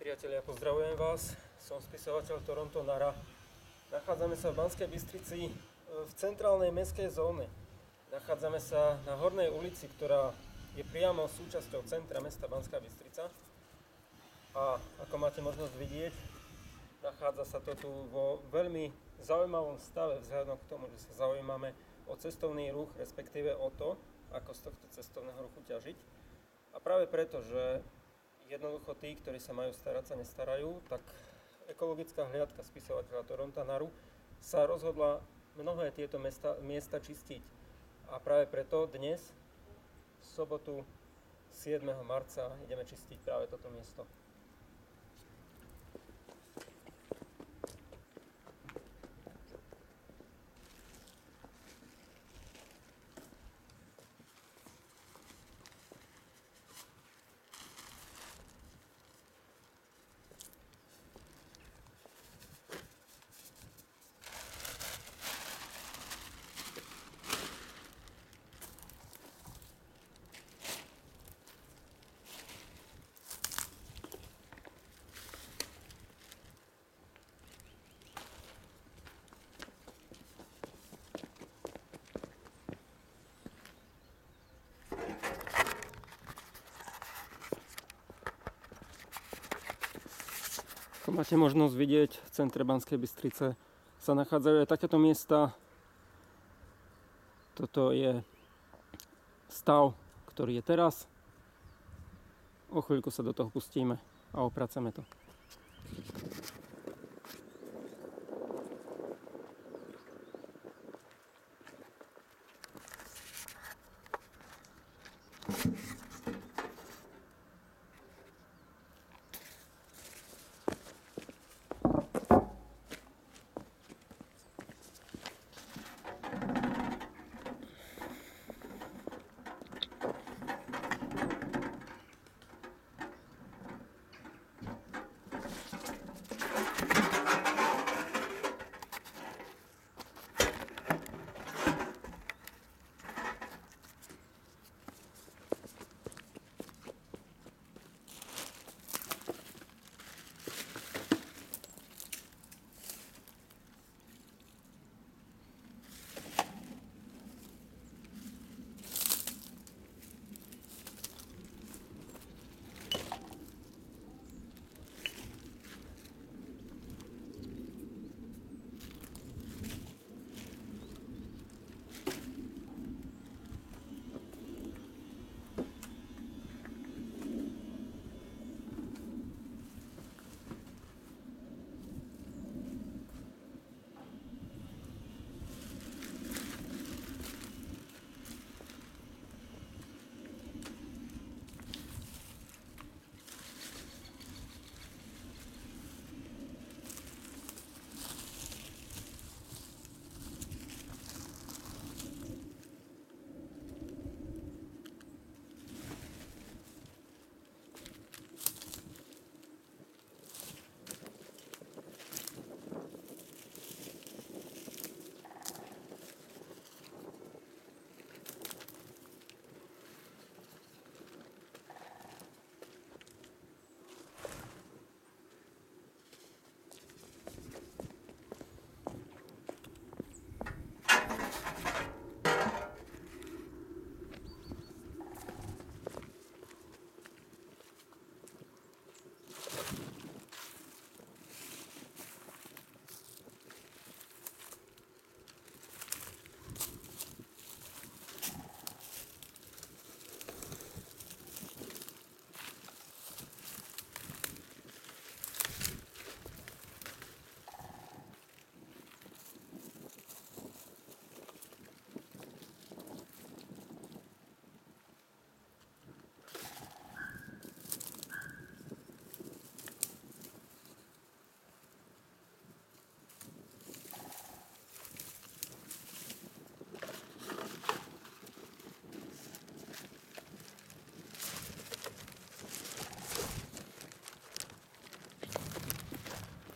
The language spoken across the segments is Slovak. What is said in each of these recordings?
priatelia, pozdravujem vás. Som spisovateľ Toronto Nara. Nachádzame sa v Banskej Bystrici v centrálnej mestskej zóne. Nachádzame sa na Hornej ulici, ktorá je priamo súčasťou centra mesta Banská Bystrica. A ako máte možnosť vidieť, nachádza sa to tu vo veľmi zaujímavom stave vzhľadom k tomu, že sa zaujímame o cestovný ruch, respektíve o to, ako z tohto cestovného ruchu ťažiť. A práve preto, že jednoducho tí, ktorí sa majú starať, sa nestarajú, tak ekologická hliadka spisovateľa Toronto Naru sa rozhodla mnohé tieto miesta čistiť. A práve preto dnes, v sobotu 7. marca, ideme čistiť práve toto miesto. Ako máte možnosť vidieť, v centre Banskej Bystrice sa nachádzajú aj takéto miesta. Toto je stav, ktorý je teraz. O chvíľku sa do toho pustíme a opraceme to.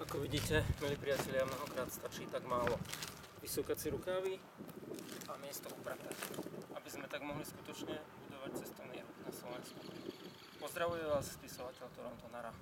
Ako vidíte, milí priatelia, mnohokrát stačí tak málo vysúkať si rukávy a miesto upraté, aby sme tak mohli skutočne budovať cestovný ruch na Slovensku. Pozdravuje vás spisovateľ Toronto Nara.